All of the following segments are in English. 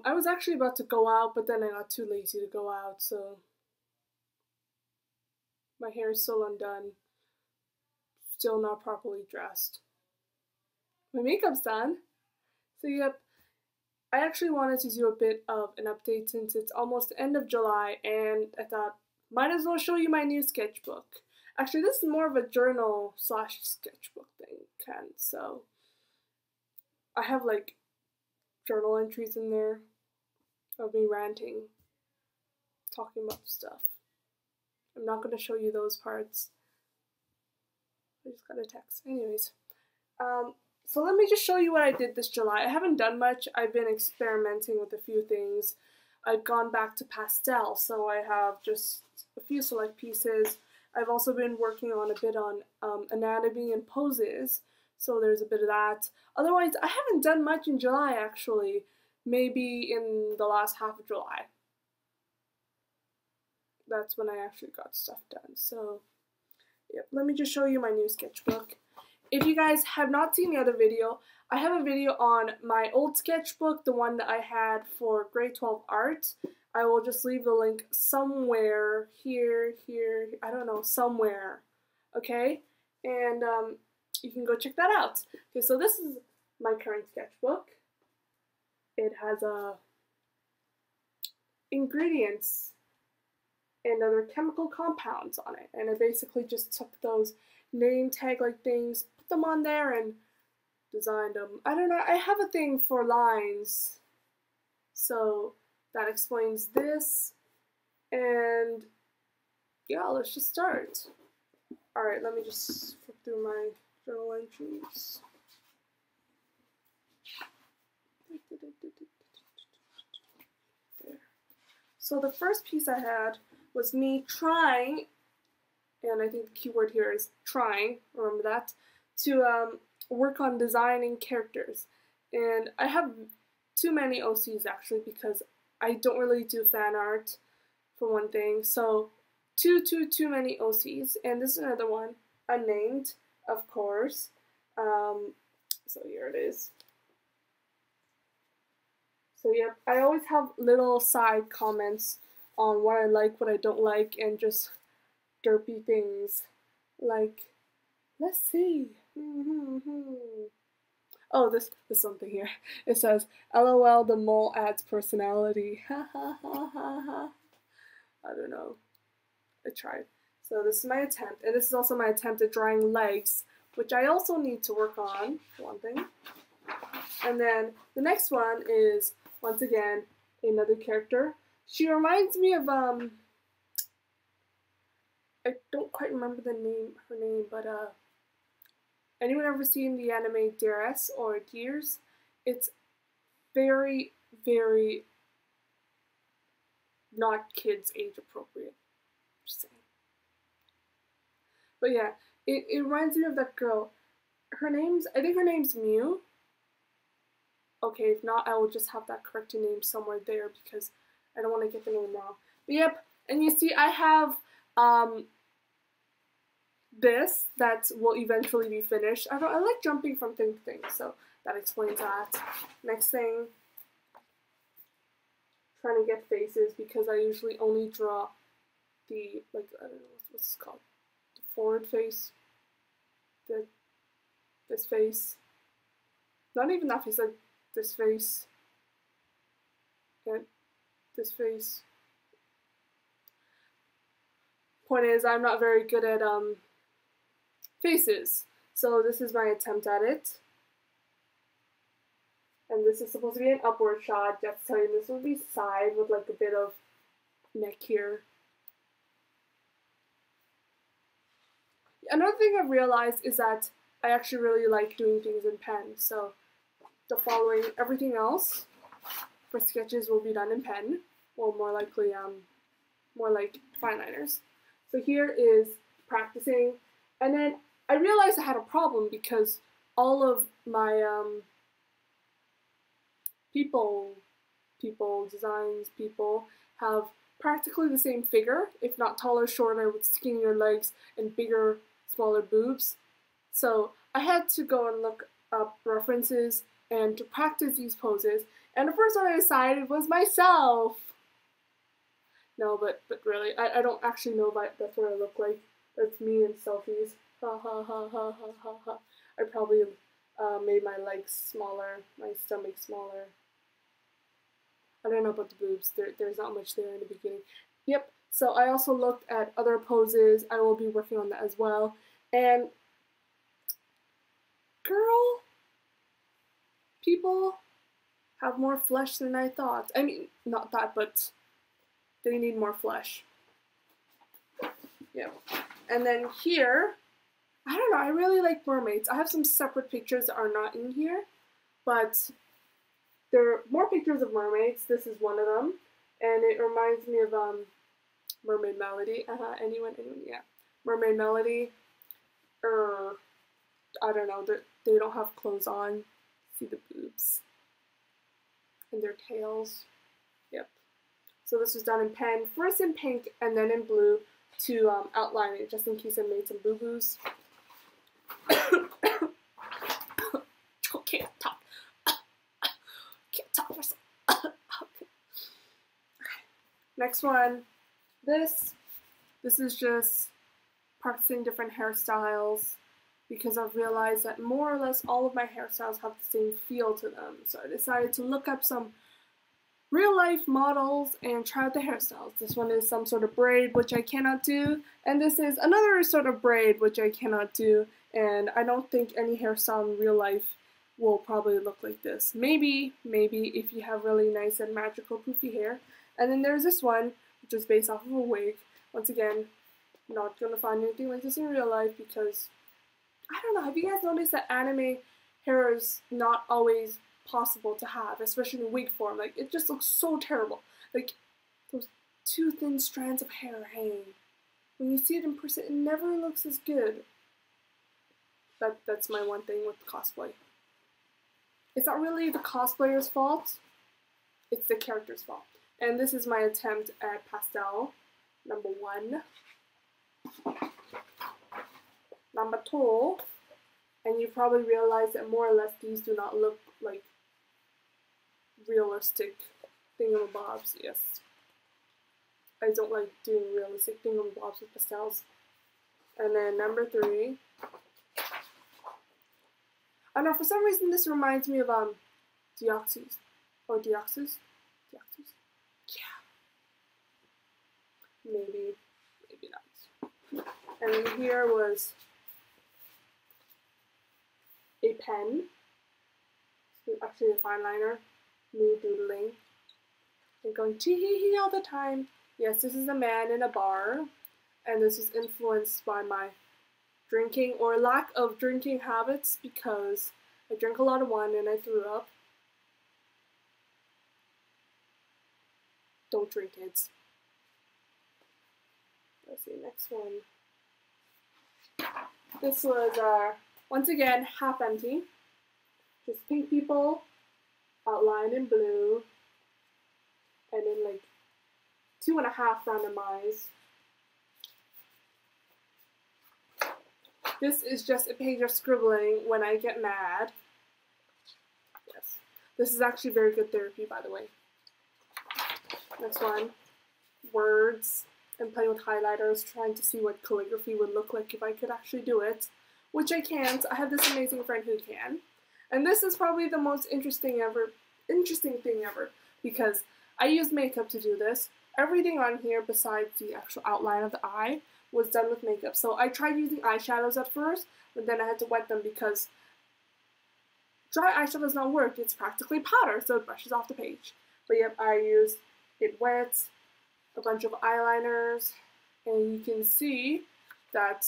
I was actually about to go out, but then I got too lazy to go out, so my hair is still undone, still not properly dressed. My makeup's done. So yep, I actually wanted to do a bit of an update since it's almost the end of July, and I thought might as well show you my new sketchbook. Actually, this is more of a journal slash sketchbook thing, so I have like journal entries in there of me ranting, talking about stuff. I'm not going to show you those parts. I just got a text. Anyways, so let me just show you what I did this July. I haven't done much. I've been experimenting with a few things. I've gone back to pastel, so I have just a few select pieces. I've also been working on a bit on anatomy and poses, so there's a bit of that. Otherwise, I haven't done much in July, actually. Maybe in the last half of July. That's when I actually got stuff done. So, yep, let me just show you my new sketchbook. If you guys have not seen the other video, I have a video on my old sketchbook, the one that I had for grade 12 art. I will just leave the link somewhere, here, I don't know, somewhere, okay? And you can go check that out. Okay, so this is my current sketchbook. It has ingredients and other chemical compounds on it, and I basically just took those name tag like things, put them on there, and designed them. I don't know, I have a thing for lines, so that explains this, and yeah, let's just start. Alright, let me just flip through my journal entries. There. So the first piece I had was me trying, and I think the keyword here is trying, remember that, to work on designing characters. And I have too many OCs actually, because I don't really do fan art, for one thing, so too many OCs. And this is another one, unnamed, of course. So here it is. So yeah, I always have little side comments on what I like, what I don't like, and just derpy things like, let's see. Oh, this something here. It says, LOL, the mole adds personality. Ha ha ha ha ha. I don't know. I tried. So this is my attempt, and this is also my attempt at drawing legs, which I also need to work on, for one thing. And then the next one is, once again, another character. She reminds me of, I don't quite remember her name, but, anyone ever seen the anime Dears or Dears? It's very, very not kids age appropriate. Just saying. But yeah, it reminds me of that girl. I think her name's Mew. Okay, if not, I will just have that corrected name somewhere there because I don't want to get the name wrong. But yep, and you see I have this that will eventually be finished. I like jumping from thing to thing, so that explains that. Next thing, trying to get faces because I usually only draw the, like, I don't know what's this called, the forward face, this face, not even that face, like this face, and this face. Point is, I'm not very good at faces, so this is my attempt at it. And this is supposed to be an upward shot, just to tell you this will be side with like a bit of neck here. Another thing I've realized is that I actually really like doing things in pen, so the following, everything else for sketches will be done in pen, or more likely, more like fine liners. So here is practicing, and then I realized I had a problem because all of my designs have practically the same figure, if not taller, shorter, with skinnier legs and bigger, smaller boobs. So I had to go and look up references and to practice these poses, And the first one I decided was myself. No, but really, I don't actually know if that's what I look like. That's me in selfies. Ha ha ha ha ha ha ha. I probably made my legs smaller, my stomach smaller. I don't know about the boobs. There's not much there in the beginning. Yep. So I also looked at other poses. I will be working on that as well. And girl, people have more flesh than I thought. I mean, not that, but they need more flesh. Yeah. And then here, I don't know, I really like mermaids. I have some separate pictures that are not in here, but there are more pictures of mermaids. This is one of them, and it reminds me of Mermaid Melody. Anyone? Yeah. Mermaid Melody. I don't know. They don't have clothes on. See the boobs and their tails. Yep. So this was done in pen, first in pink and then in blue to outline it, just in case I made some boo-boos. Can't talk. Can't talk for some. Okay. Next one. This is just practicing different hairstyles because I've realized that more or less all of my hairstyles have the same feel to them. So I decided to look up some real life models and try out the hairstyles. This one is some sort of braid, which I cannot do, and this is another sort of braid, which I cannot do, and I don't think any hairstyle in real life will probably look like this. Maybe if you have really nice and magical poofy hair. And then there's this one, which is based off of a wig. Once again, not gonna find anything like this in real life because, I don't know, have you guys noticed that anime hair is not always possible to have, especially in wig form? Like, it just looks so terrible. Like, those two thin strands of hair hanging. When you see it in person, it never looks as good. That's my one thing with cosplay. It's not really the cosplayer's fault, it's the character's fault. And this is my attempt at pastel, number 1. Number 2, and you probably realize that more or less these do not look like realistic thingamabobs, yes. I don't like doing realistic thingamabobs with pastels. And then number 3, I don't know, for some reason this reminds me of Deoxys. Or Deoxys? Deoxys? Yeah. Maybe not. And then here was a pen. Actually a fine liner. Me doodling. And going tee hee hee all the time. Yes, this is a man in a bar. And this is influenced by my drinking or lack of drinking habits because I drank a lot of wine and I threw up. Don't drink, kids. Let's see, next one. This was, once again, half empty. Just pink people, outlined in blue, and then like 2.5 randomized. This is just a page of scribbling when I get mad. Yes. This is actually very good therapy, by the way. Next one. Words. I'm playing with highlighters, trying to see what calligraphy would look like if I could actually do it. Which I can't. I have this amazing friend who can. And this is probably the most interesting thing ever. Because I used makeup to do this. Everything on here besides the actual outline of the eye was done with makeup. So I tried using eyeshadows at first, but then I had to wet them because dry eyeshadow does not work. It's practically powder, so it brushes off the page. But yep, I used it wet, a bunch of eyeliners, and you can see that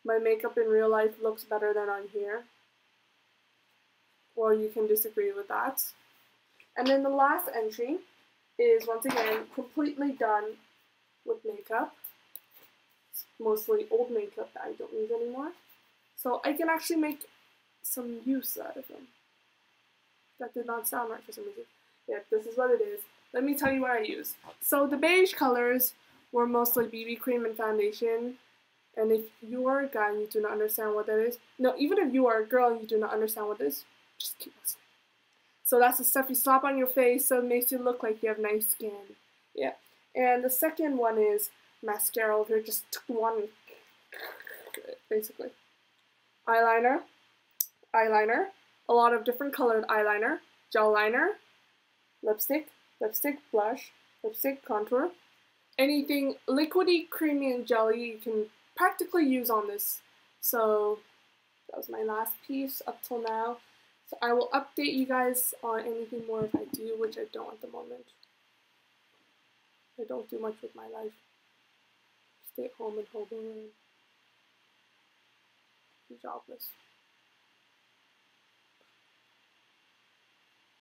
my makeup in real life looks better than on here. Or you can disagree with that. And then the last entry is, once again, completely done with makeup. Mostly old makeup that I don't use anymore. So I can actually make some use out of them. That did not sound right for some reason. Yeah, this is what it is. Let me tell you what I use. So the beige colors were mostly BB cream and foundation. And if you are a guy and you do not understand what that is, no, even if you are a girl and you do not understand what this is, just keep listening. So that's the stuff you slap on your face so it makes you look like you have nice skin. Yeah. And the second one is mascara. If you're just one, basically. Eyeliner, a lot of different colored eyeliner, gel liner, lipstick, blush, lipstick, contour. Anything liquidy, creamy, and jelly you can practically use on this. So that was my last piece up till now. So I will update you guys on anything more if I do, which I don't at the moment. I don't do much with my life. Stay at home and hold around. I'm jobless.